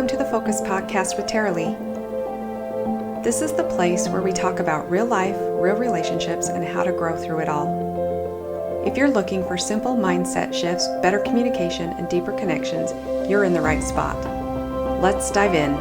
Welcome to the Focus Podcast with Tara Lee. This is the place where we talk about real life, real relationships, and how to grow through it all. If you're looking for simple mindset shifts, better communication, and deeper connections, you're in the right spot. Let's dive in.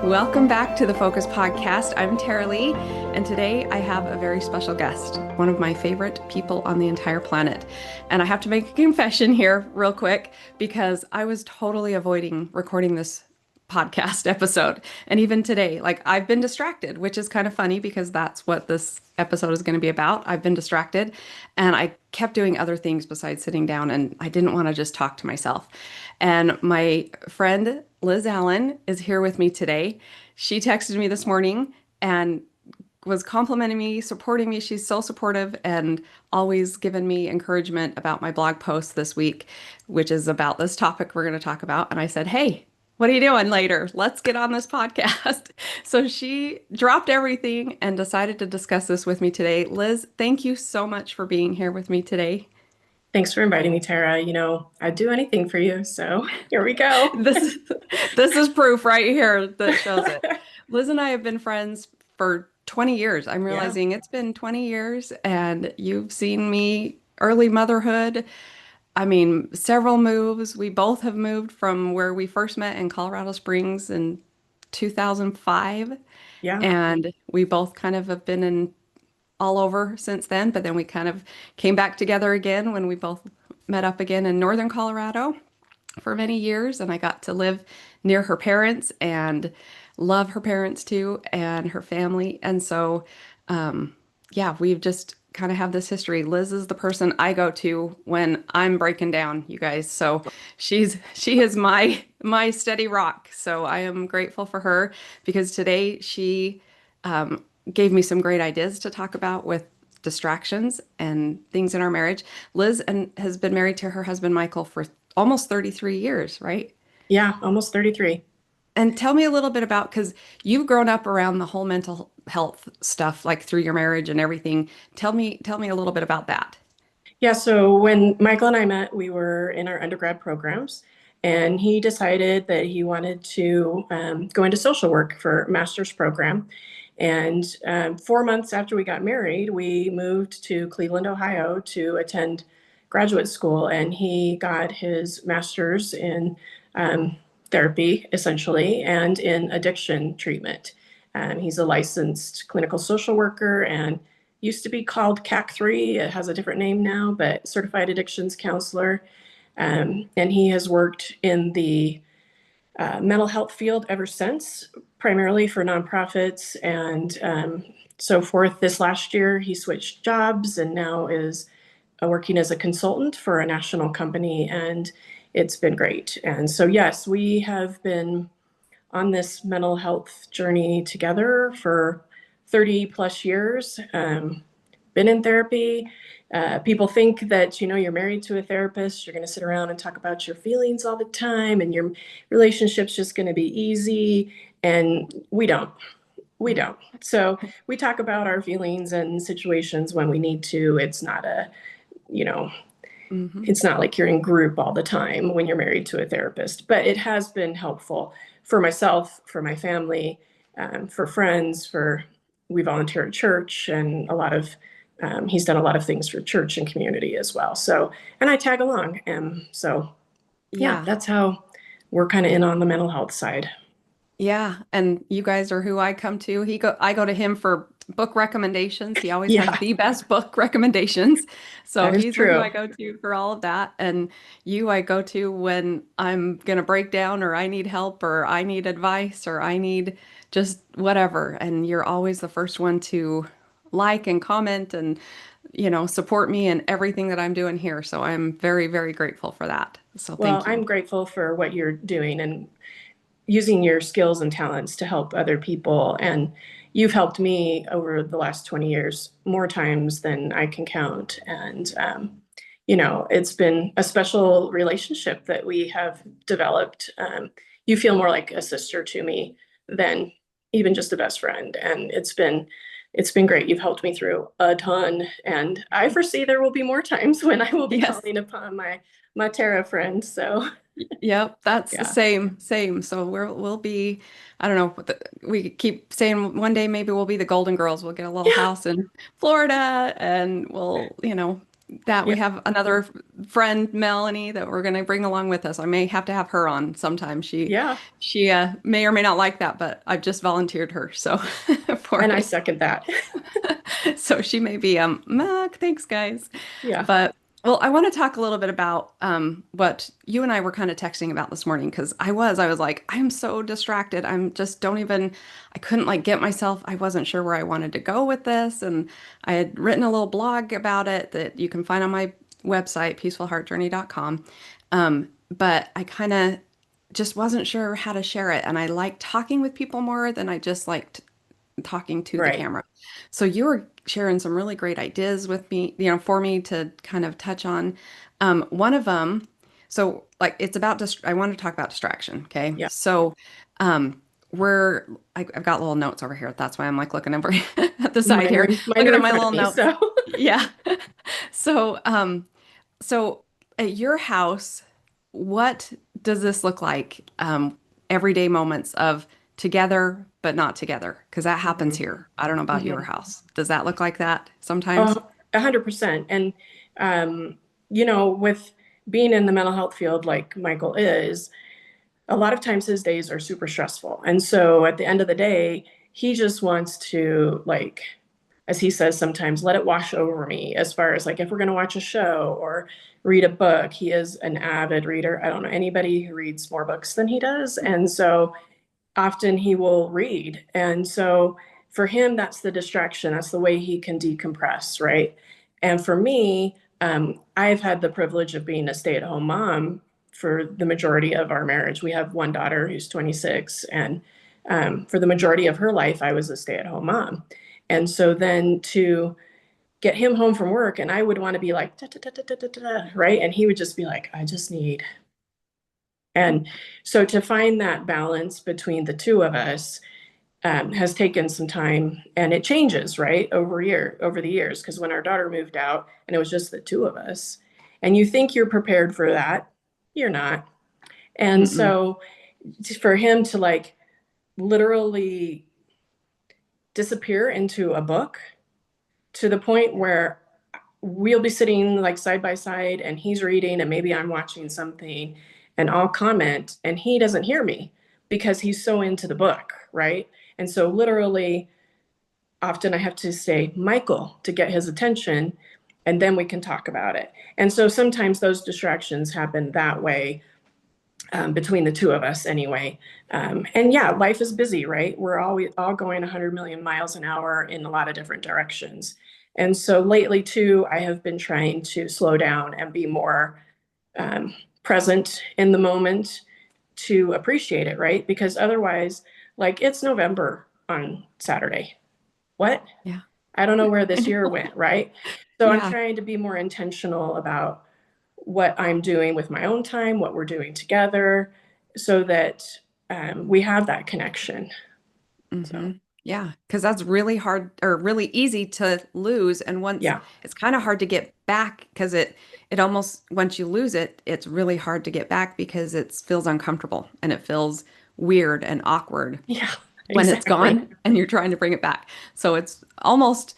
Welcome back to the Focus Podcast. I'm Tara Lee, and today I have a very special guest, one of my favorite people on the entire planet. And I have to make a confession here real quick because I was totally avoiding recording this podcast episode. And even today, I've been distracted, which is kind of funny because that's what this episode is going to be about. I've been distracted and I kept doing other things besides sitting down, and I didn't want to just talk to myself. And my friend Liz Allen is here with me today. She texted me this morning and was complimenting me, supporting me. She's so supportive and always given me encouragement about my blog post this week, which is about this topic we're going to talk about. And I said, hey, what are you doing later? Let's get on this podcast. So she dropped everything and decided to discuss this with me today. Liz, thank you so much for being here with me today. Thanks for inviting me, Tara. You know, I'd do anything for you. So here we go. This is proof right here that shows it. Liz and I have been friends for 20 years. I'm realizing It's been 20 years, and you've seen me early motherhood. I mean, several moves. We both have moved from where we first met in Colorado Springs in 2005. Yeah. And we both kind of have been in all over since then, but then we kind of came back together again when we both met up again in northern Colorado for many years. And I got to live near her parents and love her parents too, and her family. And so, we've just kind of have this history. Liz is the person I go to when I'm breaking down, you guys. So she is my steady rock. So I am grateful for her because today she gave me some great ideas to talk about with distractions and things in our marriage. Liz has been married to her husband, Michael, for almost 33 years, right? Yeah, almost 33. And tell me a little bit about, because you've grown up around the whole mental health stuff, like through your marriage and everything. Tell me a little bit about that. Yeah, so when Michael and I met, we were in our undergrad programs, and he decided that he wanted to go into social work for a master's program. And 4 months after we got married, we moved to Cleveland, Ohio to attend graduate school, and he got his master's in therapy, essentially, and in addiction treatment. He's a licensed clinical social worker and used to be called CAC3. It has a different name now, but certified addictions counselor. And he has worked in the mental health field ever since, primarily for nonprofits and so forth. This last year, he switched jobs and now is working as a consultant for a national company, and it's been great. And so, yes, we have been on this mental health journey together for 30 plus years, been in therapy. People think that, you're married to a therapist, you're going to sit around and talk about your feelings all the time and your relationship's just going to be easy. And we don't. So we talk about our feelings and situations when we need to. It's not it's not like you're in group all the time when you're married to a therapist, but it has been helpful for myself, for my family, for friends, we volunteer at church, and he's done a lot of things for church and community as well. So, and I tag along. And so, that's how we're kind of in on the mental health side. Yeah. And you guys are who I come to. I go to him for book recommendations. He always has the best book recommendations. So he's true. who I go to for all of that. And I go to when I'm going to break down, or I need help, or I need advice, or I need just whatever. And you're always the first one to like and comment and, support me in everything that I'm doing here. So I'm very, very grateful for that. So thank you. I'm grateful for what you're doing and using your skills and talents to help other people. And you've helped me over the last 20 years more times than I can count. And, it's been a special relationship that we have developed. You feel more like a sister to me than even just a best friend. And it's been It's been great. You've helped me through a ton, and I foresee there will be more times when I will be Yes. calling upon my Tara friends. So Yep, that's the yeah, same. So we'll be, I don't know, we keep saying one day maybe we'll be the Golden Girls. We'll get a little yeah, house in Florida, and we'll, that we yeah, have another friend, Melanie, that we're going to bring along with us. I may have to have her on sometime. yeah. She may or may not like that, but I've just volunteered her so for And I it. second that. So she may be Mark, thanks guys. Yeah, But well, I want to talk a little bit about what you and I were kind of texting about this morning because I was like, I'm so distracted. I'm just don't even I couldn't like get myself. I wasn't sure where I wanted to go with this. And I had written a little blog about it that you can find on my website, peacefulheartjourney.com. But I kind of just wasn't sure how to share it. And I like talking with people more than I just liked talking to the right, camera. So you were sharing some really great ideas with me, for me to kind of touch on. One of them, so like it's about I want to talk about distraction. Okay. yeah. So um, I've got little notes over here. That's why I'm like looking over at the side Mine are here, mine looking are at in my front of little me. notes. So Yeah. So, so at your house, what does this look like? Everyday moments of together but not together, because that happens Mhm, here. I don't know about your mhm. house. Does that look like that sometimes? Oh, 100%. And um, with being in the mental health field like Michael is, a lot of times his days are super stressful. And so at the end of the day, he just wants to, like, as he says sometimes, let it wash over me. As far as like if we're going to watch a show or read a book, he is an avid reader. I don't know anybody who reads more books than he does. And so often he will read. And so for him, that's the distraction. That's the way he can decompress, right? And for me, I've had the privilege of being a stay at home mom for the majority of our marriage. We have one daughter who's 26, and for the majority of her life, I was a stay at home mom. And so then to get him home from work, and I would want to be like, da, da, da, da, da, da, da, right? And he would just be like, I just need. And so to find that balance between the two of us has taken some time, and it changes right over the years. Because when our daughter moved out, and it was just the two of us, and you think you're prepared for that, you're not. And Mm-mm. so for him to like literally disappear into a book to the point where we'll be sitting like side by side and he's reading and maybe I'm watching something and I'll comment and he doesn't hear me because he's so into the book, right? And so literally often I have to say Michael to get his attention and then we can talk about it. And so sometimes those distractions happen that way, between the two of us anyway. And yeah, life is busy, right? We're all going 100 million miles an hour in a lot of different directions. And so lately too, I have been trying to slow down and be more present in the moment to appreciate it, right? Because otherwise, like it's November on Saturday. What? Yeah. I don't know where I this year know. went, right? So I'm Yeah. trying to be more intentional about what I'm doing with my own time, what we're doing together, so that we have that connection. So, Hmm. Yeah, because that's really hard or really easy to lose. And once yeah, it's kind of hard to get back because it almost once you lose it, it's really hard to get back because it feels uncomfortable and it feels weird and awkward yeah, when it's exactly. gone and you're trying to bring it back. So it's almost,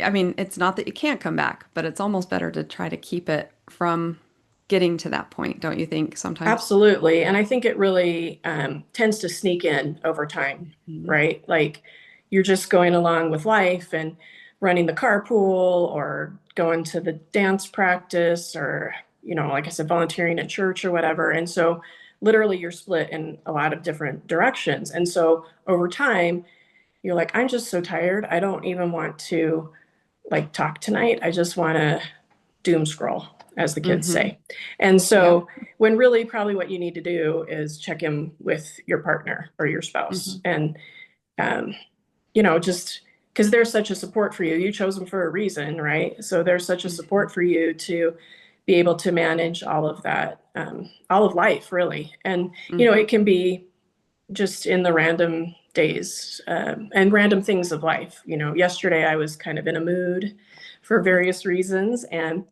I mean, it's not that you can't come back, but it's almost better to try to keep it from getting to that point, don't you think sometimes? Absolutely. And I think it really tends to sneak in over time, Mhm. right? Like you're just going along with life and running the carpool or going to the dance practice or, like I said, volunteering at church or whatever. And so literally you're split in a lot of different directions. And so over time, you're like, I'm just so tired. I don't even want to like talk tonight. I just want to doom scroll, as the kids Hmm. say. And Yep. so, when really probably what you need to do is check in with your partner or your spouse, Hmm. and um, just because they're such a support for you. You chose them for a reason, right? So they're such a Hmm. support for you to be able to manage all of that, all of life, really. And Hmm. it can be just in the random days, and random things of life. Yesterday I was kind of in a mood for various reasons, and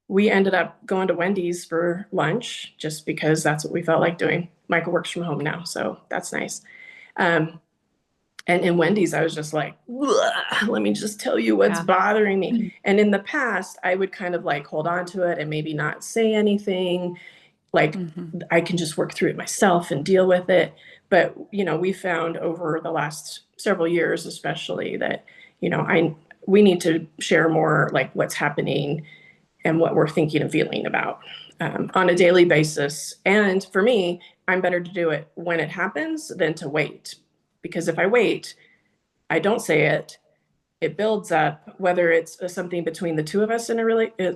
we ended up going to Wendy's for lunch just because that's what we felt like doing. Michael works from home now, so that's nice. Um, and in Wendy's, I was just like, let me just tell you what's Yeah. bothering me. And in the past, I would kind of like hold on to it and maybe not say anything. Like, Mm-hmm. I can just work through it myself and deal with it. But, we found over the last several years, especially, that, we need to share more like what's happening and what we're thinking and feeling about, on a daily basis. And for me, I'm better to do it when it happens than to wait. Because if I wait, I don't say it, it builds up, whether it's something between the two of us in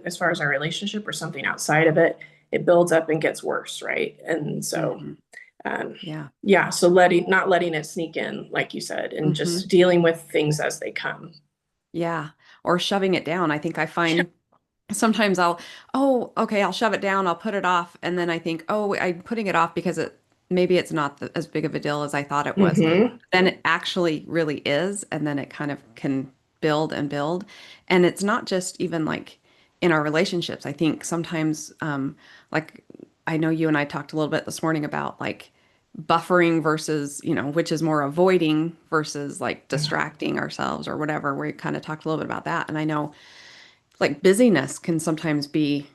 as far as our relationship or something outside of it, it builds up and gets worse, right? And so, Mm-hmm. um, Yeah. yeah, so not letting it sneak in, like you said, and Mm-hmm. just dealing with things as they come. Yeah. Or shoving it down. I think I find sometimes oh, okay, I'll shove it down, I'll put it off. And then I think, oh, I'm putting it off because maybe it's not as big of a deal as I thought it was. Mm-hmm. Then it actually really is. And then it kind of can build and build. And it's not just even like in our relationships. I think sometimes, like I know you and I talked a little bit this morning about like buffering versus, which is more avoiding versus like distracting ourselves or whatever. We kind of talked a little bit about that. And I know like busyness can sometimes be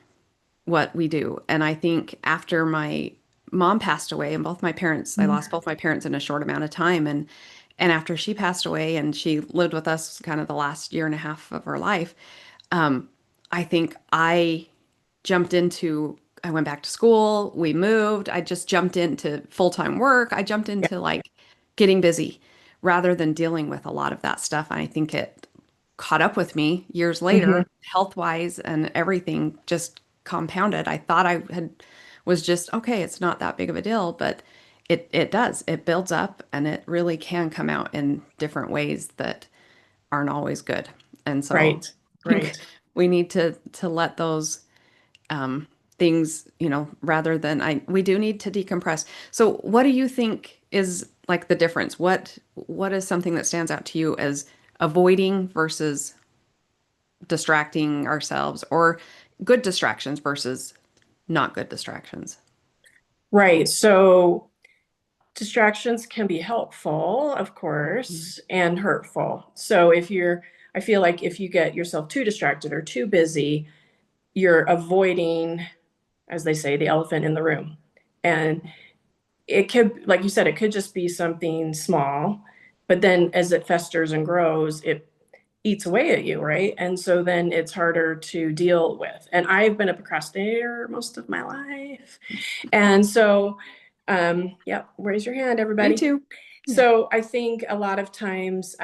what we do. And I think after my mom passed away and I lost both my parents in a short amount of time. And after she passed away and she lived with us kind of the last year and a half of her life, um, I think I went back to school, we moved, I just jumped into full-time work. I jumped Yeah. into like getting busy rather than dealing with a lot of that stuff. And I think it caught up with me years Mm-hmm. later, health-wise and everything just compounded. I thought I had was just okay, it's not that big of a deal, but it does. It builds up and it really can come out in different ways that aren't always good. And so Right. I think Right. we need to let those things, rather than we do need to decompress. So what do you think is like the difference? What is something that stands out to you as avoiding versus distracting ourselves or good distractions versus not good distractions? Right. So distractions can be helpful, of Mhm. course, and hurtful. So I feel like if you get yourself too distracted or too busy, you're avoiding, as they say, the elephant in the room. And it could, like you said, it could just be something small, but then as it festers and grows, it eats away at you, right? And so then it's harder to deal with. And I've been a procrastinator most of my life. And so, yeah, raise your hand, Me everybody. too. Yeah. So I think a lot of times,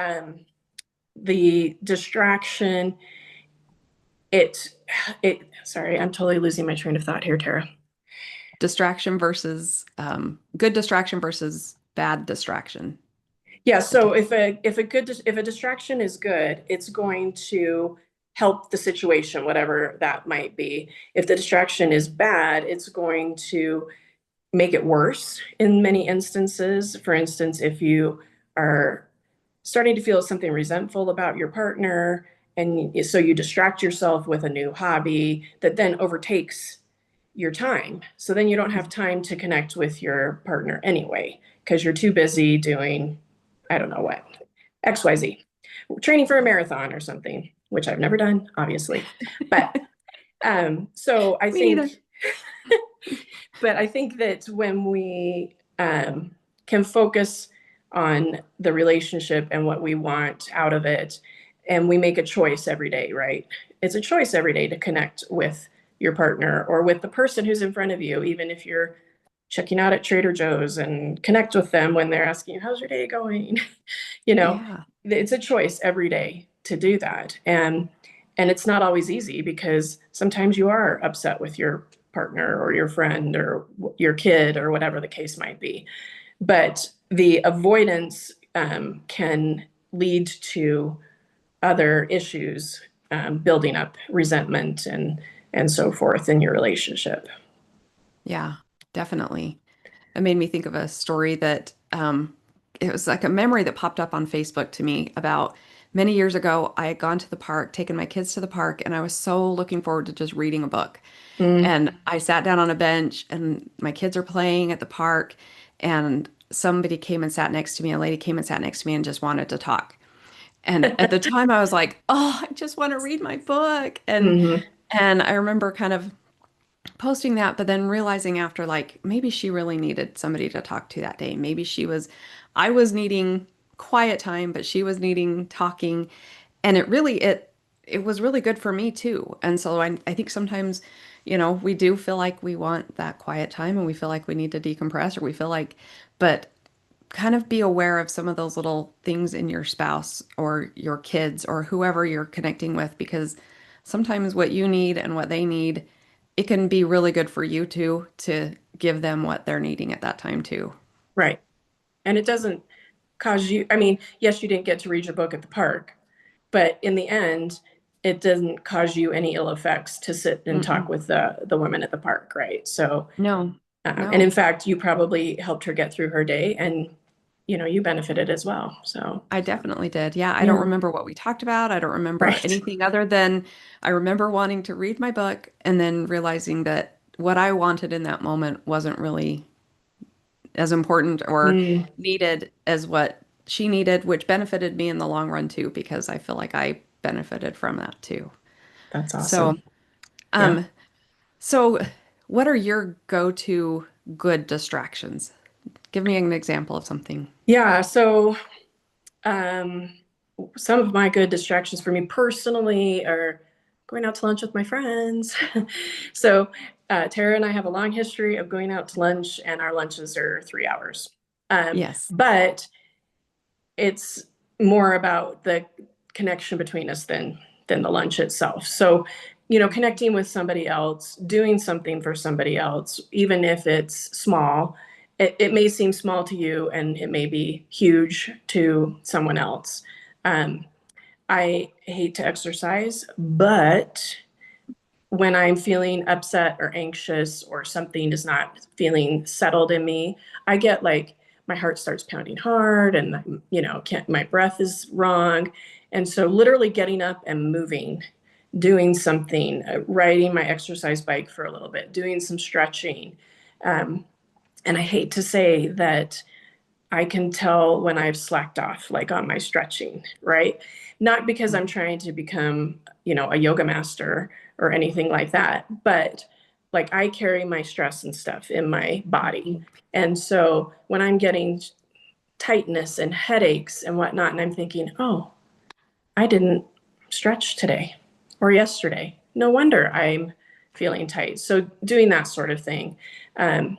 the distraction, it, sorry, I'm totally losing my train of thought here, Tara. Distraction versus good distraction versus bad distraction. Yeah, The so difference. if a distraction is good, it's going to help the situation, whatever that might be. If the distraction is bad, it's going to make it worse in many instances. For instance, if you are starting to feel something resentful about your partner, and so you distract yourself with a new hobby that then overtakes your time. So then you don't have time to connect with your partner anyway, because you're too busy doing, I don't know what, XYZ, training for a marathon or something, which I've never done, obviously. But so I Me neither. think but I think that when we can focus on the relationship and what we want out of it, and we make a choice every day, right? It's a choice every day to connect with your partner or with the person who's in front of you, even if you're checking out at Trader Joe's, and connect with them when they're asking, how's your day going? you know, Yeah. it's a choice every day to do that. And it's not always easy because sometimes you are upset with your partner or your friend or your kid or whatever the case might be. But the avoidance can lead to other issues, building up resentment and so forth in your relationship. Yeah, definitely. It made me think of a story that it was like a memory that popped up on Facebook to me about many years ago. I had gone to the park, taken my kids to the park, and I was so looking forward to just reading a book. Mm. And I sat down on a bench, and my kids are playing at the park, and somebody came and sat next to me. A lady came and sat next to me and just wanted to talk. And at the time, I was like, "Oh, I just want to read my book." Hmm. And I remember kind of posting that, but then realizing after, like, maybe she really needed somebody to talk to that day. I was needing quiet time, but she was needing talking. And it was really good for me too. And so I think sometimes, we do feel like we want that quiet time and we feel like we need to decompress or we feel like, but kind of be aware of some of those little things in your spouse or your kids or whoever you're connecting with, because sometimes what you need and what they need, it can be really good for you too, to give them what they're needing at that time too. Right. And it doesn't cause you, I mean, yes, you didn't get to read your book at the park, but in the end, it doesn't cause you any ill effects to sit and talk Mm-mm. with the women at the park, right? So, No, and in no. fact, you probably helped her get through her day, and you benefited as well. So, I definitely did. Yeah, I don't yeah, remember what we talked about. I don't remember right. anything other than I remember wanting to read my book and then realizing that what I wanted in that moment wasn't really as important or Mm, needed as what she needed, which benefited me in the long run too, because I feel like I benefited from that too. that's So, awesome. Yeah. um, so what are your go-to good distractions? Give me an example of something. Yeah. So, um, some of my good distractions for me personally are going out to lunch with my friends. So, Tara and I have a long history of going out to lunch, and our lunches are 3 hours. Yes. But it's more about the connection between us than the lunch itself. So, connecting with somebody else, doing something for somebody else, even if it's small, it may seem small to you and it may be huge to someone else. Um, I hate to exercise, but when I'm feeling upset or anxious or something is not feeling settled in me, I get like my heart starts pounding hard and can't, my breath is wrong. And so literally getting up and moving, doing something, riding my exercise bike for a little bit, doing some stretching. Um, and I hate to say that I can tell when I've slacked off, like on my stretching, right? Not because I'm trying to become, a yoga master or anything like that, but like I carry my stress and stuff in my body. Mhm. And so when I'm getting tightness and headaches and whatnot, and I'm thinking, oh, I didn't stretch today or yesterday. No wonder I'm feeling tight. So doing that sort of thing. Um,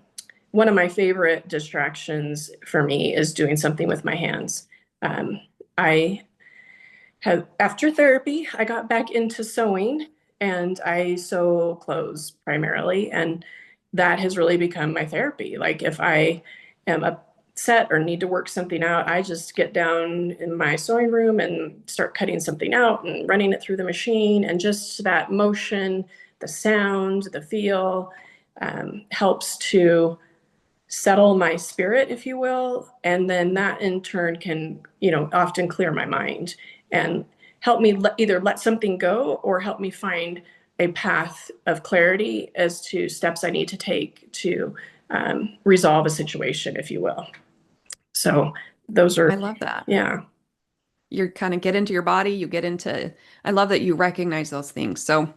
One of my favorite distractions for me is doing something with my hands. I have, after therapy, I got back into sewing and I sew clothes primarily. And that has really become my therapy. Like if I am upset or need to work something out, I just get down in my sewing room and start cutting something out and running it through the machine. And just that motion, the sound, the feel helps to settle my spirit, if you will. And then that in turn can, often clear my mind and help me either let something go or help me find a path of clarity as to steps I need to take to resolve a situation, if you will. So those I are, love that. yeah. You kind of get into your body, I love that you recognize those things. So,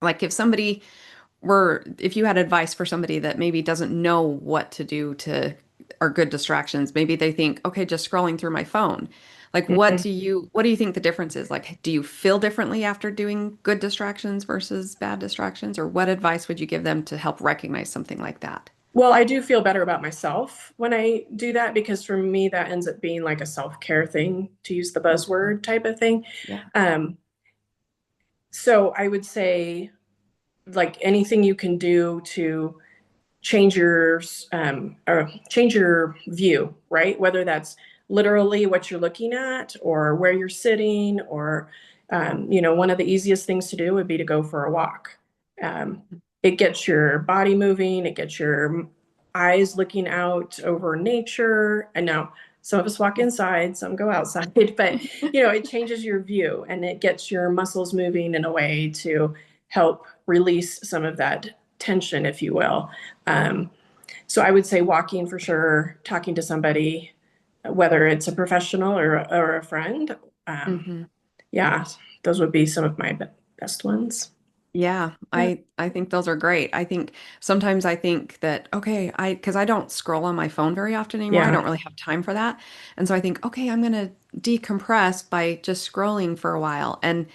like if you had advice for somebody that maybe doesn't know what to do to, or good distractions, maybe they think, okay, just scrolling through my phone. Like, Mhm. what do you think the difference is? Like, do you feel differently after doing good distractions versus bad distractions? Or what advice would you give them to help recognize something like that? Well, I do feel better about myself when I do that because for me, that ends up being like a self care thing, to use the Mhm. buzzword type of thing. Yeah. Um, so I would say like anything you can do to change your view, right? Whether that's literally what you're looking at or where you're sitting, or one of the easiest things to do would be to go for a walk. Um, it gets your body moving, it gets your eyes looking out over nature. And now Some of us walk inside, some go outside, but it changes your view and it gets your muscles moving in a way to help release some of that tension, if you will. Um, so I would say walking for sure, talking to somebody, whether it's a professional or a friend. Um, Hmm. yeah, those would be some of my best ones. Yeah, Yeah. I think those are great. I think sometimes I think that okay, I because I don't scroll on my phone very often anymore. I Yeah. don't really have time for that. And so I think, okay, I'm gonna decompress by just scrolling for a while. And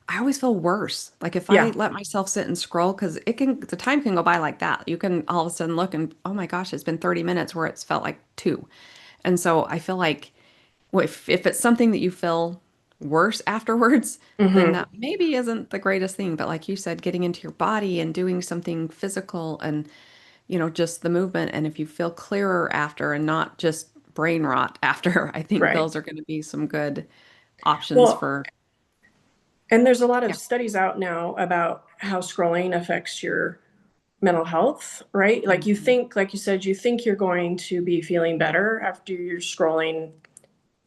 I always feel worse. Like if I Yeah. let myself sit and scroll, because the time can go by like that. You can all of a sudden look and oh my gosh, it's been 30 minutes where it's felt like two. And so I feel like well, if it's something that you feel worse afterwards, then Hmm. that maybe isn't the greatest thing. But like you said, getting into your body and doing something physical and, just the movement. And if you feel clearer after and not just brain rot after, I think Right. those are going to be some good options Well, for, and there's a lot of yeah. studies out now about how scrolling affects your mental health, right? Like you Mhm. think, like you said, you think you're going to be feeling better after you're scrolling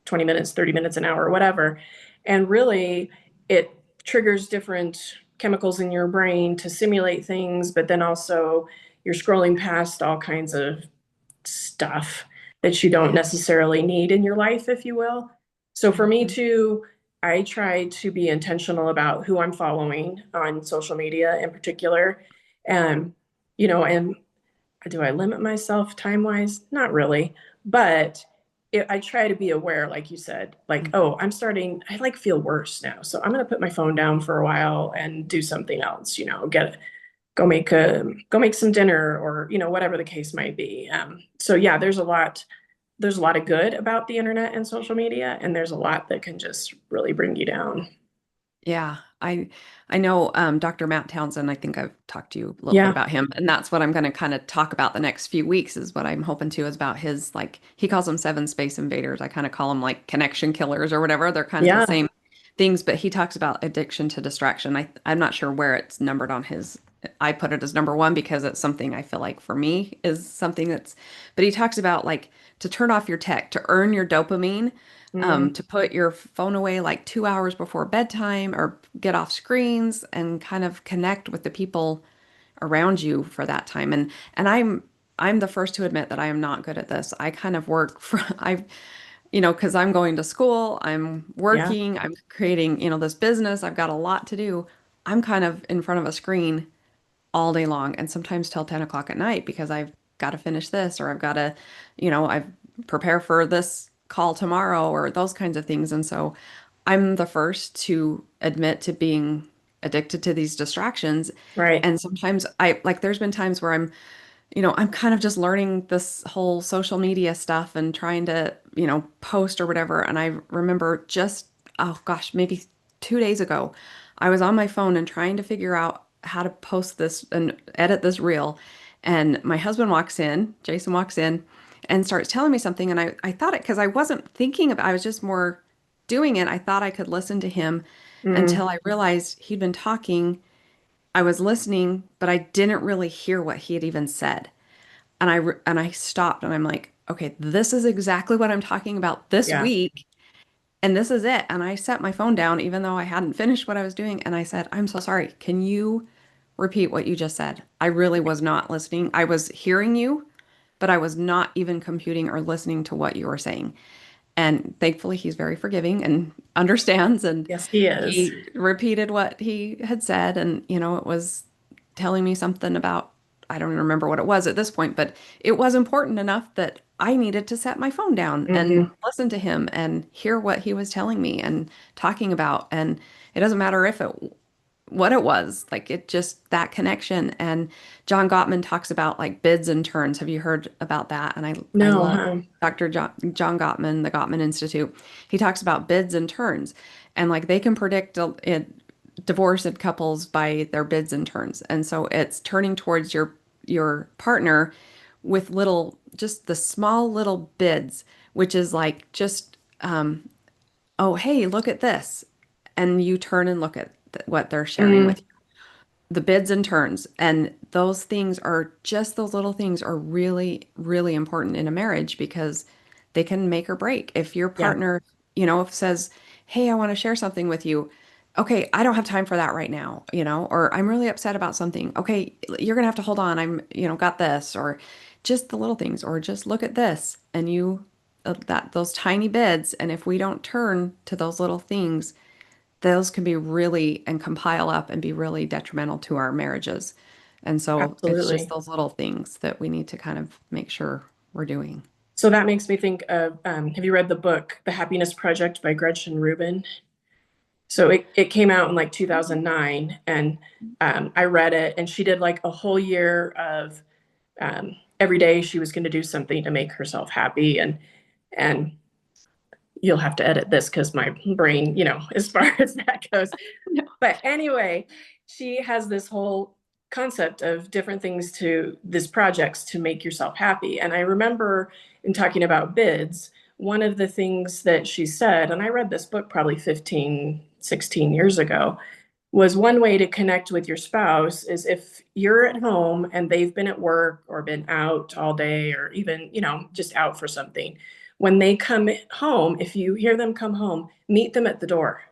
20 minutes, 30 minutes, an hour, whatever. And really, it triggers different chemicals in your brain to simulate things, but then also you're scrolling past all kinds of stuff that you don't Yeah. necessarily need in your life, if you will. So for me Mhm. too, I try to be intentional about who I'm following on social media in particular. And, and do I limit myself time wise? Not really, but I try to be aware, like you said, like, Mhm. oh, I like feel worse now. So I'm going to put my phone down for a while and do something else, go make some dinner or, whatever the case might be. So yeah, there's a lot of good about the internet and social media, and there's a lot that can just really bring you down. Yeah, I know Dr. Matt Townsend. I think I've talked to you a little bit Yeah. about him, and that's what I'm going to kind of talk about the next few weeks. Is what I'm hoping to is about his like he calls them seven space invaders. I kind of call them like connection killers or whatever. They're kind of the Yeah. same things, but he talks about addiction to distraction. I'm not sure where it's numbered on his. I put it as number one because it's something I feel like for me is something that's. But he talks about like to turn off your tech to earn your dopamine Mm, to put your phone away like 2 hours before bedtime or get off screens and kind of connect with the people around you for that time. And I'm the first to admit that I am not good at this. I kind of work for because I'm going to school, I'm yeah. working, I'm creating, this business, I've got a lot to do. I'm kind of in front of a screen all day long and sometimes till 10 o'clock at night because I've got to finish this or I've got to, I've prepare for this call tomorrow or those kinds of things. And so I'm the first to admit to being addicted to these distractions. Right. And sometimes there's been times where I'm kind of just learning this whole social media stuff and trying to, post or whatever. And I remember just, oh gosh, maybe 2 days ago, I was on my phone and trying to figure out how to post this and edit this reel. And my husband walks in, Jason walks in and starts telling me something. And I thought it, because I wasn't thinking of, I was just more doing it. I thought I could listen to him Mm, until I realized he'd been talking. I was listening, but I didn't really hear what he had even said. And I stopped and I'm like, okay, this is exactly what I'm talking about this yeah. week. And this is it. And I set my phone down, even though I hadn't finished what I was doing. And I said, I'm so sorry. Can you repeat what you just said? I really was not listening. I was hearing you, but I was not even computing or listening to what you were saying. And thankfully, he's very forgiving and understands. And Yes, he is. he repeated what he had said. And, it was telling me something about, I don't even remember what it was at this point, but it was important enough that I needed to set my phone down and Hmm. listen to him and hear what he was telling me and talking about. And it doesn't matter what it was, like it just that connection. And John Gottman talks about like bids and turns. Have you heard about that? And I No, love huh? John Gottman, the Gottman Institute. He talks about bids and turns, and like they can predict divorced couples by their bids and turns. And so it's turning towards your partner with just the small little bids, which is like just oh hey, look at this, and you turn and look at what they're sharing Mm, with you, the bids and turns. And those things are just those little things are really, really important in a marriage because they can make or break. If your Yeah, partner, if says, "Hey, I want to share something with you." Okay, I don't have time for that right now, or I'm really upset about something. Okay, you're gonna have to hold on. Got this, or just the little things, or just look at this, and those tiny bids. And if we don't turn to those little things, those can be really and compile up and be really detrimental to our marriages. And so it's just absolutely. those little things that we need to kind of make sure we're doing. So that makes me think of, have you read the book, The Happiness Project by Gretchen Rubin? So it came out in like 2009, and I read it, and she did like a whole year of every day she was going to do something to make herself happy, and you'll have to edit this because my brain, as far as that goes. No. But anyway, she has this whole concept of different things to this projects to make yourself happy. And I remember in talking about bids, one of the things that she said, and I read this book probably 15, 16 years ago, was one way to connect with your spouse is if you're at home and they've been at work or been out all day or even, just out for something. When they come home, if you hear them come home, meet them at the door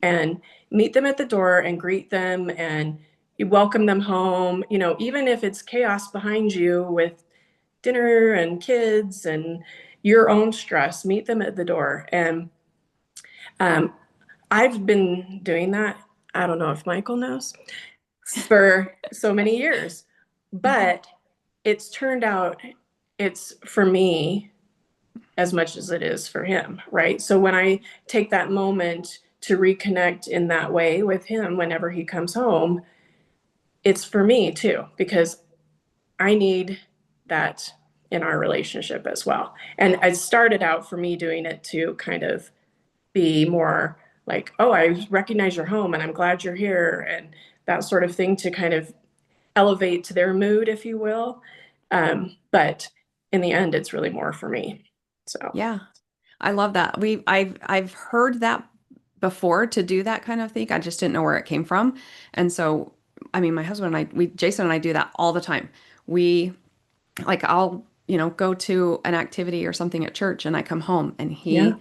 and meet them at the door and greet them and you welcome them home, even if it's chaos behind you with dinner and kids and your own stress, meet them at the door. And um, I've been doing that. I don't know if Michael knows for so many years, Mhm. but it's turned out it's for me as much as it is for him, right? So when I take that moment to reconnect in that way with him whenever he comes home, it's for me too, because I need that in our relationship as well. And it started out for me doing it to kind of be more like, oh, I recognize your home and I'm glad you're here, and that sort of thing to kind of elevate to their mood, if you will. But in the end, it's really more for me. So, Yeah. I love that. I've heard that before to do that kind of thing. I just didn't know where it came from. And so, I mean, my husband and Jason and I do that all the time. We I'll, go to an activity or something at church and I come home and yeah,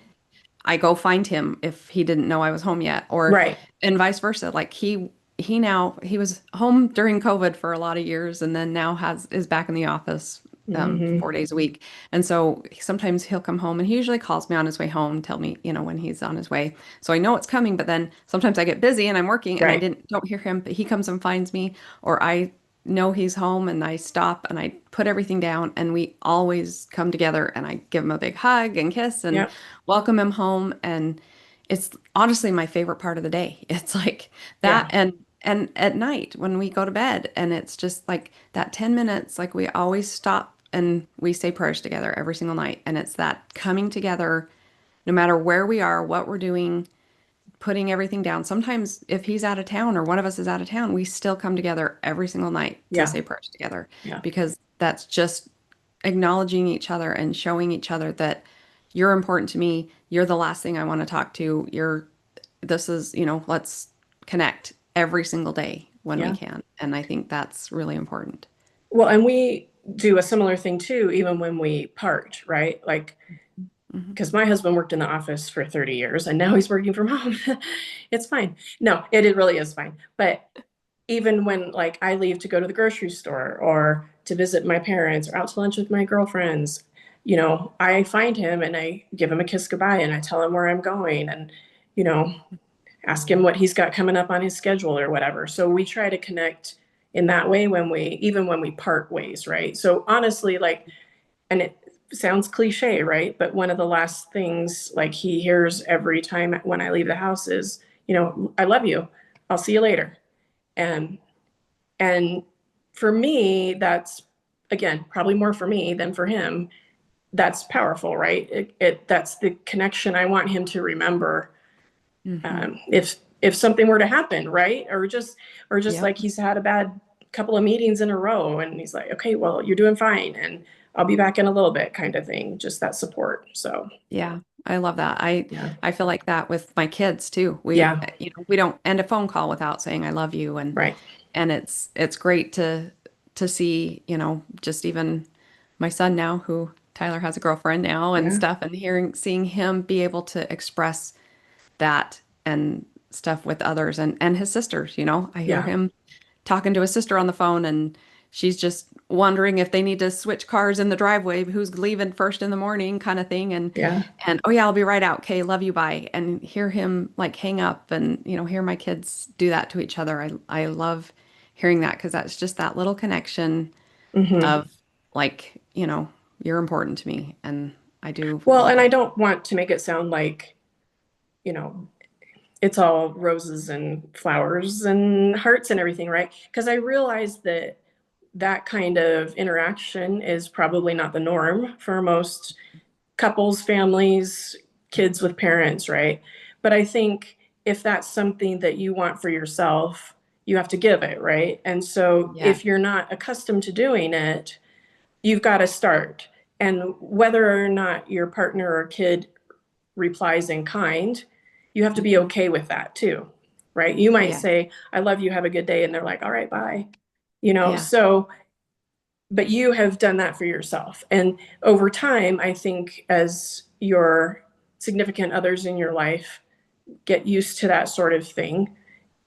I go find him if he didn't know I was home yet, or right. and vice versa. Like he was home during COVID for a lot of years, and then now has is back in the office Hmm. 4 days a week. And so sometimes he'll come home, and he usually calls me on his way home, tell me when he's on his way, so I know it's coming. But then sometimes I get busy and I'm working, and I Right. don't hear him, but he comes and finds me, or I know he's home and I stop and I put everything down and we always come together and I give him a big hug and kiss and Yeah. welcome him home. And it's honestly my favorite part of the day. It's like that. Yeah. And at night when we go to bed, and it's just like that 10 minutes, like we always stop and we say prayers together every single night. And it's that coming together, no matter where we are, what we're doing, putting everything down. Sometimes if he's out of town or one of us is out of town, we still come together every single night to Yeah. say prayers together, Yeah. because that's just acknowledging each other and showing each other that you're important to me. You're the last thing I want to talk to. This is, let's connect every single day when we Yeah. can. And I think that's really important. Well, and we do a similar thing too, even when we part, right? Like, Hmm. because my husband worked in the office for 30 years and now he's working from home. It's fine. No, it really is fine. But even when like I leave to go to the grocery store or to visit my parents or out to lunch with my girlfriends, I find him and I give him a kiss goodbye and I tell him where I'm going and, you know, ask him what he's got coming up on his schedule or whatever. So we try to connect in that way even when we part ways, right? So honestly, like, and it sounds cliche, right? But one of the last things like he hears every time when I leave the house is, I love you. I'll see you later. And and for me, that's again probably more for me than for him. That's powerful, right? That's the connection I want him to remember. Hmm. If something were to happen, right? Or just Yep. like he's had a bad couple of meetings in a row, and he's like, okay, well, you're doing fine, and I'll be back in a little bit, kind of thing. Just that support. So Yeah, I love that. yeah, I feel like that with my kids too. yeah, We don't end a phone call without saying I love you, right, and it's great to see, just even my son now who Tyler has a girlfriend now and Yeah. stuff, and seeing him be able to express that and stuff with others and his sisters, I hear Yeah. him talking to his sister on the phone, and she's just wondering if they need to switch cars in the driveway, who's leaving first in the morning kind of thing. Yeah. And oh yeah, I'll be right out. Okay, love you, bye. And hear him like hang up and hear my kids do that to each other. I love hearing that because that's just that little connection Hmm. of like, you're important to me, and I do Well, love and I that. don't want to make it sound like, you know, it's all roses and flowers and hearts and everything, right? Because I realize that that kind of interaction is probably not the norm for most couples, families, kids with parents, right? But I think if that's something that you want for yourself, you have to give it, right? And so Yeah. if you're not accustomed to doing it, you've got to start. And whether or not your partner or kid replies in kind, you have to be Hmm. okay with that too, right? You might Yeah. say, I love you, have a good day. And they're like, all right, bye. Yeah. So, but you have done that for yourself. And over time, I think as your significant others in your life get used to that sort of thing,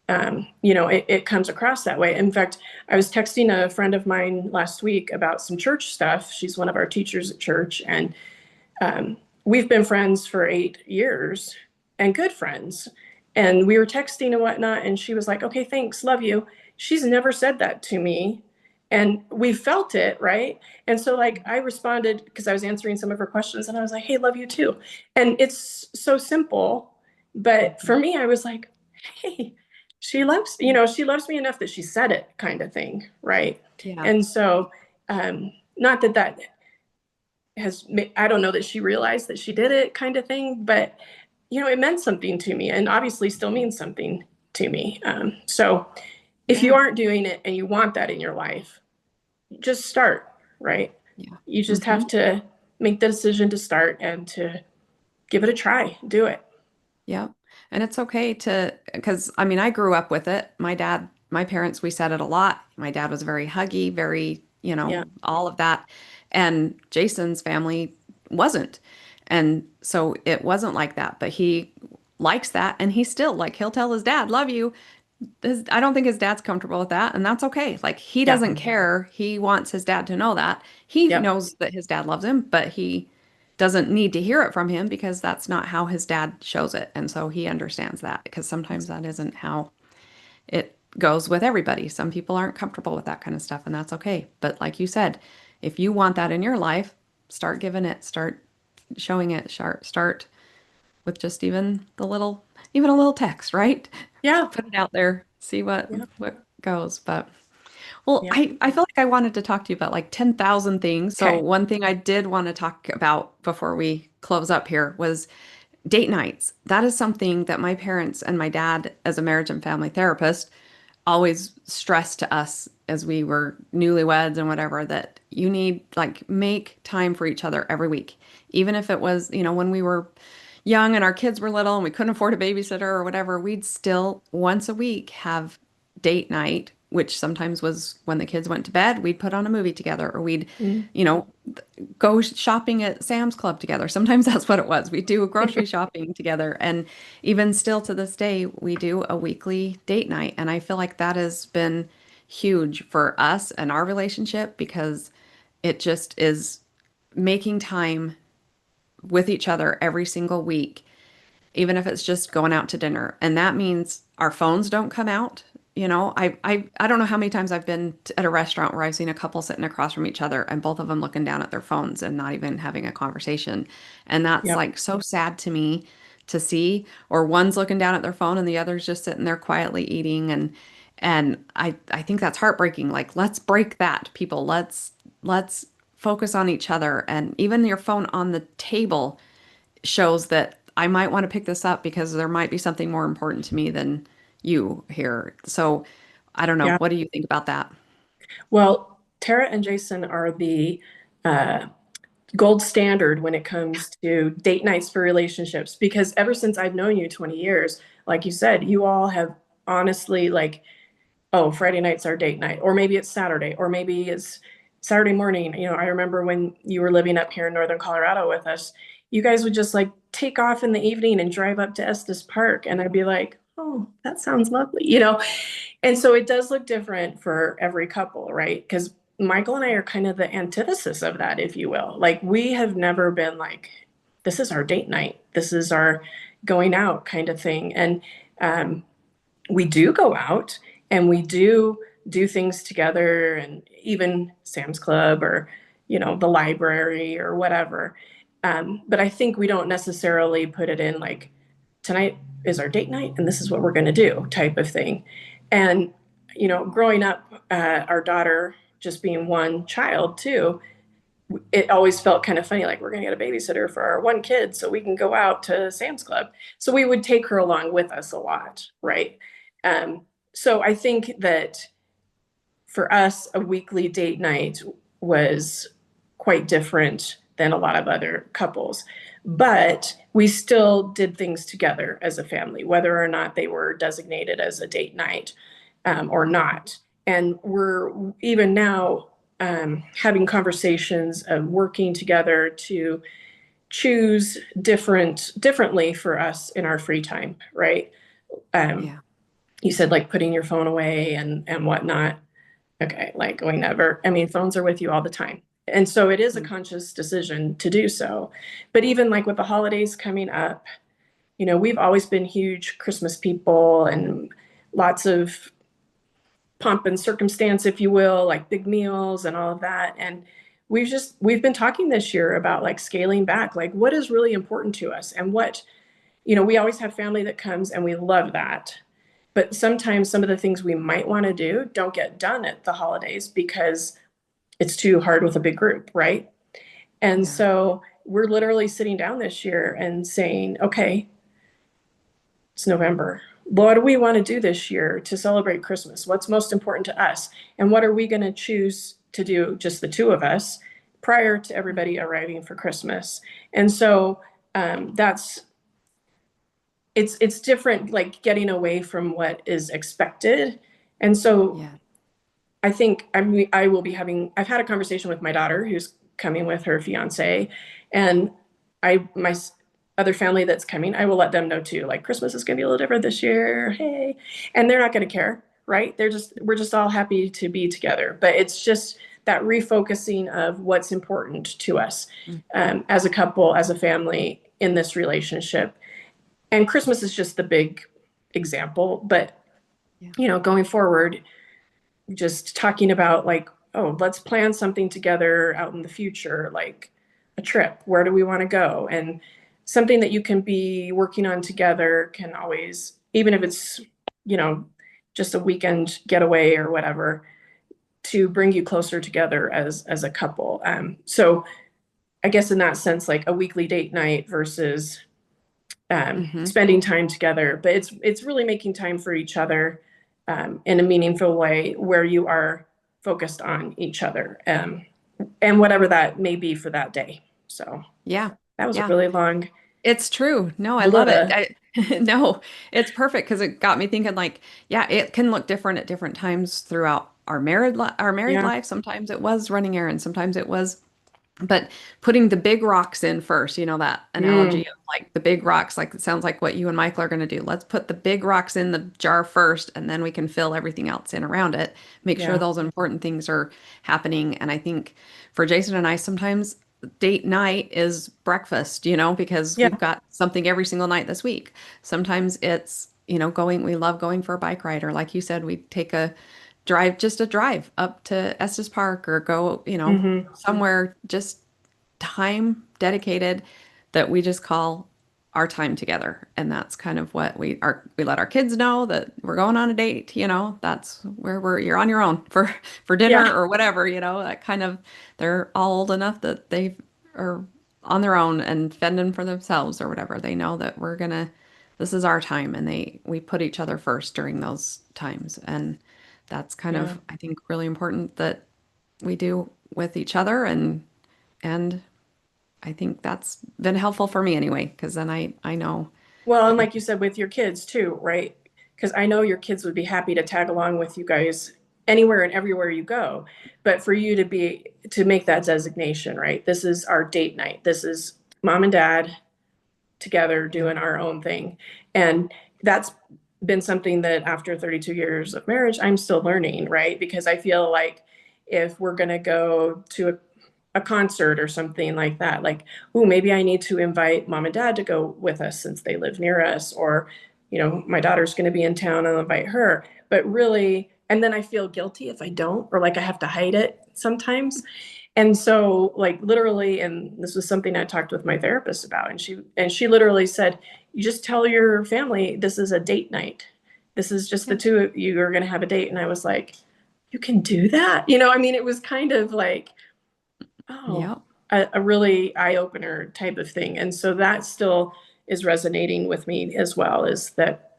it comes across that way. In fact, I was texting a friend of mine last week about some church stuff. She's one of our teachers at church, and we've been friends for 8 years and good friends. And we were texting and whatnot, and she was like, okay, thanks, love you. She's never said that to me. And we felt it, right? And so, like, I responded because I was answering some of her questions, and I was like, hey, love you too. And it's so simple. But Mhm. for me, I was like, hey, she loves me enough that she said it, kind of thing, right? Yeah. And so, not that that I don't know that she realized that she did it, kind of thing, but it meant something to me, and obviously still means something to me. So if you Yeah. aren't doing it and you want that in your life, just start, right? Yeah. You just Hmm. have to make the decision to start and to give it a try, do it. Yeah. And it's okay because I mean, I grew up with it. My parents, we said it a lot. My dad was very huggy, very, Yeah. all of that. And Jason's family wasn't. And so it wasn't like that, but he likes that. And he's still like, he'll tell his dad, love you. I don't think his dad's comfortable with that. And that's okay. Like, he Yeah. doesn't care. He wants his dad to know that. He Yep. knows that his dad loves him, but he doesn't need to hear it from him because that's not how his dad shows it. And so he understands that because sometimes that isn't how it goes with everybody. Some people aren't comfortable with that kind of stuff, and that's okay. But like you said, if you want that in your life, start giving it, start showing it, start with just even a little text, right? Yeah. Put it out there, see what Yeah. what goes. But well, Yeah. I feel like I wanted to talk to you about like 10,000 things. So Okay. one thing I did want to talk about before we close up here was date nights. That is something that my parents and my dad, as a marriage and family therapist, always stressed to us as we were newlyweds and whatever, that you need like make time for each other every week. Even if it was, when we were young and our kids were little and we couldn't afford a babysitter or whatever, we'd still once a week have date night, which sometimes was when the kids went to bed, we'd put on a movie together, or we'd, Mm. you know, go shopping at Sam's Club together. Sometimes that's what it was. We do grocery shopping together. And even still to this day, we do a weekly date night. And I feel like that has been huge for us and our relationship because it just is making time with each other every single week, even if it's just going out to dinner. And that means our phones don't come out. I don't know how many times I've been at a restaurant where I've seen a couple sitting across from each other and both of them looking down at their phones and not even having a conversation. And that's Yep. like so sad to me to see, or one's looking down at their phone and the other's just sitting there quietly eating. And I think that's heartbreaking. Like, let's break that, people. Let's focus on each other. And even your phone on the table shows that I might want to pick this up because there might be something more important to me than you here. So I don't know. Yeah. What do you think about that? Well, Tara and Jason are the uh, gold standard when it comes to date nights for relationships, because ever since I've known you 20 years, like you said, you all have honestly, like, oh, Friday night's our date night, or maybe it's Saturday, or maybe it's Saturday morning, I remember when you were living up here in Northern Colorado with us, you guys would just like take off in the evening and drive up to Estes Park. And I'd be like, oh, that sounds lovely. And so it does look different for every couple, right? Because Michael and I are kind of the antithesis of that, if you will. Like, we have never been like, this is our date night, this is our going out kind of thing. And um, we do go out and we do things together, and even Sam's Club or the library or whatever. But I think we don't necessarily put it in like, tonight is our date night and this is what we're going to do type of thing. And growing up, our daughter just being one child too, it always felt kind of funny, like, we're going to get a babysitter for our one kid so we can go out to Sam's Club. So we would take her along with us a lot, right? So I think that for us, a weekly date night was quite different than a lot of other couples. But we still did things together as a family, whether or not they were designated as a date night or not. And we're even now having conversations of working together to choose differently for us in our free time, right? Yeah. You said like putting your phone away and whatnot. Okay, like we never, I mean, phones are with you all the time. And so it is a Mm. conscious decision to do so. But even like with the holidays coming up, we've always been huge Christmas people and lots of pomp and circumstance, if you will, like big meals and all of that. And we've been talking this year about like scaling back, like what is really important to us and what, we always have family that comes and we love that. But sometimes some of the things we might want to do don't get done at the holidays because it's too hard with a big group, right? And Yeah. so we're literally sitting down this year and saying, okay, it's November. What do we want to do this year to celebrate Christmas? What's most important to us? And what are we going to choose to do, just the two of us, prior to everybody arriving for Christmas? And so that's it's different, like getting away from what is expected. And so Yeah. I think I've had a conversation with my daughter who's coming with her fiance, and my other family that's coming, I will let them know too, like Christmas is going to be a little different this year. Hey, and they're not going to care, right? We're just all happy to be together. But it's just that refocusing of what's important to us Mm. as a couple, as a family in this relationship. And Christmas is just the big example, but Yeah. going forward, just talking about like, oh, let's plan something together out in the future, like a trip. Where do we want to go? And something that you can be working on together can always, even if it's, you know, just a weekend getaway or whatever, to bring you closer together as a couple. So I guess in that sense, like a weekly date night versus Hmm. spending time together, but it's really making time for each other in a meaningful way where you are focused on each other and whatever that may be for that day. So Yeah. that was a Yeah. really long It's true. No, I love it. blah. No, it's perfect because it got me thinking like, yeah, it can look different at different times throughout our married Yeah. life. Sometimes it was running errands, sometimes it was, but putting the big rocks in first, that analogy Mm, of like the big rocks, like it sounds like what you and Michael are going to do. Let's put the big rocks in the jar first, and then we can fill everything else in around it. Make sure yeah. those important things are happening. And I think for Jason and I, sometimes date night is breakfast, because we've Yeah. got something every single night this week. Sometimes it's, we love going for a bike ride, or like you said, we take just a drive up to Estes Park or go, Hmm. somewhere just time dedicated that we just call our time together. And that's kind of what we let our kids know that we're going on a date, that's where you're on your own for dinner Yeah. or whatever, that kind of, they're all old enough that they are on their own and fending for themselves or whatever. They know that this is our time, and we put each other first during those times. And that's kind Yeah. of, I think, really important that we do with each other. And I think that's been helpful for me anyway, because then I know. Well, and like you said, with your kids too, right? Because I know your kids would be happy to tag along with you guys anywhere and everywhere you go. But for you to make that designation, right? This is our date night. This is mom and dad together Yeah. doing our own thing. And that's been something that after 32 years of marriage, I'm still learning, right? Because I feel like if we're going to go to a concert or something like that, like, oh, maybe I need to invite mom and dad to go with us since they live near us, or, my daughter's going to be in town, I'll invite her. But really, and then I feel guilty if I don't, or like I have to hide it sometimes. And so, like, literally, and this was something I talked with my therapist about, and she literally said, you just tell your family this is a date night. This is just the Yeah. two of you are going to have a date. And I was like, you can do that? I mean, it was kind of like, oh, Yep. a really eye opener type of thing. And so that still is resonating with me as well, is that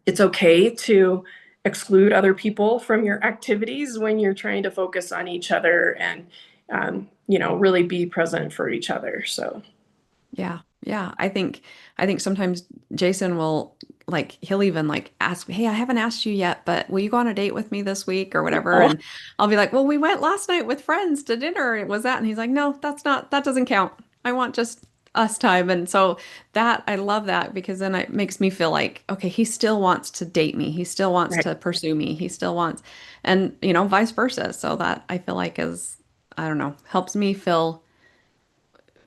it's okay to exclude other people from your activities when you're trying to focus on each other and, really be present for each other. So, Yeah. Yeah. I think sometimes Jason will like he'll even like ask, "Hey, I haven't asked you yet, but will you go on a date with me this week or whatever?" oh, And I'll be like, "Well, we went last night with friends to dinner. Was that?" And he's like, "No, that doesn't count. I want just us time." And so that I love that because then it makes me feel like, okay, he still wants to date me. He still wants right, to pursue me. He still wants, and vice versa. So that I feel like is, I don't know, helps me feel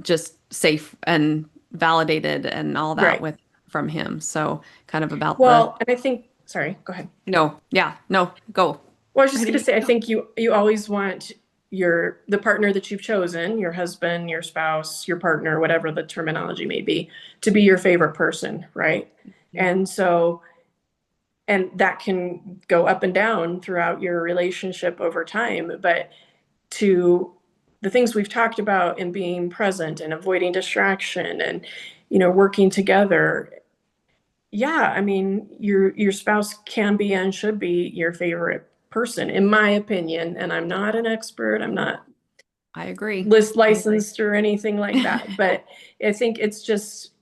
just safe and validated and all that right. with from him. So kind of about the Well, and I think, sorry, go ahead. no, yeah, no, go. Well, I was just I going to think say, I think you always want the partner that you've chosen, your husband, your spouse, your partner, whatever the terminology may be, to be your favorite person, right? you. And so, and that can go up and down throughout your relationship over time, but to the things we've talked about in being present and avoiding distraction and working together, yeah, I mean, your spouse can be and should be your favorite person, in my opinion. And I'm not an expert. I'm not I agree. list I agree. licensed or anything like that. But I think it's just,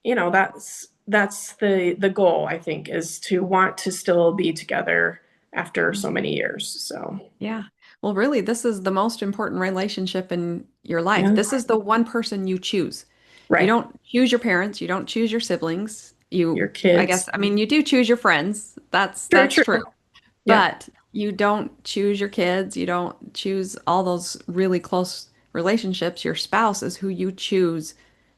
that's the goal, I think, is to want to still be together after so many years. So Yeah. Well, really, this is the most important relationship in your life. yeah, This is the one person you choose. You right. don't choose your parents, you don't choose your siblings. Your I kids. guess, I mean, you do choose your friends. That's True, that's true. true. Yeah, But you don't choose your kids. You don't choose all those really close relationships. Your spouse is who you choose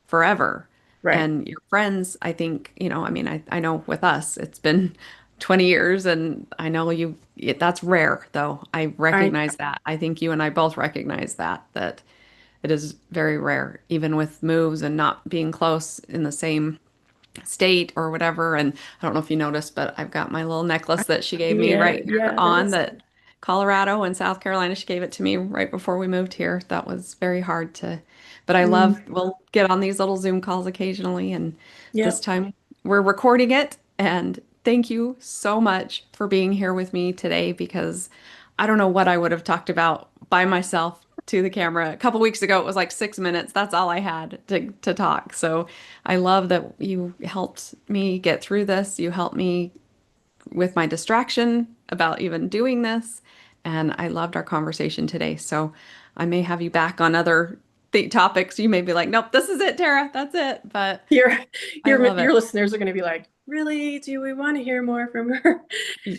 forever. right. And your friends, I think, I mean, I know with us, it's been 20 years and I know that's rare though. I I recognize that. I think you and I both recognize that it is very rare, even with moves and not being close in the same state or whatever. And I don't know if you noticed, but I've got my little necklace that she gave me yeah, right here on yes. that Colorado and South Carolina. She gave it to me right before we moved here. That was very hard to, but I love, Mm, we'll get on these little Zoom calls occasionally. And this yep. time we're recording it. And thank you so much for being here with me today because I don't know what I would have talked about by myself to the camera. A couple weeks ago, it was like 6 minutes. That's all I had to talk. So I love that you helped me get through this. You helped me with my distraction about even doing this. And I loved our conversation today. So I may have you back on other topics. You may be like, nope, this is it, Tara. That's it. But Your I love your it. listeners are going to be like, really? Do we want to hear more from her?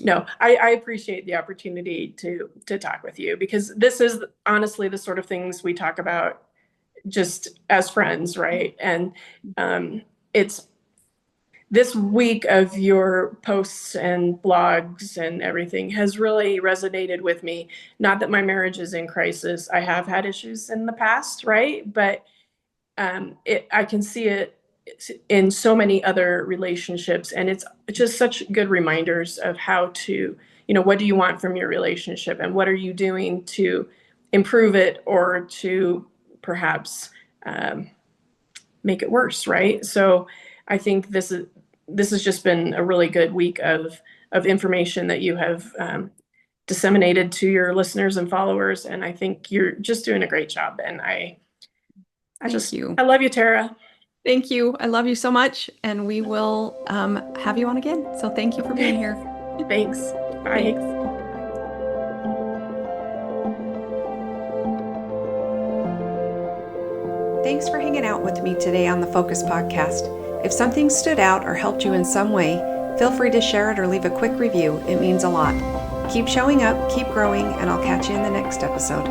No, I appreciate the opportunity to talk with you, because this is honestly the sort of things we talk about just as friends, right? And it's this week of your posts and blogs and everything has really resonated with me. Not that my marriage is in crisis. I have had issues in the past, right? But I can see it in so many other relationships, and it's just such good reminders of how to, what do you want from your relationship, and what are you doing to improve it or to perhaps um, make it worse, right? So I think this has just been a really good week of information that you have disseminated to your listeners and followers, and I think you're just doing a great job. And Thank you. I love you, Tara. Thank you. I love you so much. And we will have you on again. So thank you for being Okay. here. Thanks. Bye. Thanks. Thanks for hanging out with me today on the Focus Podcast. If something stood out or helped you in some way, feel free to share it or leave a quick review. It means a lot. Keep showing up, keep growing, and I'll catch you in the next episode.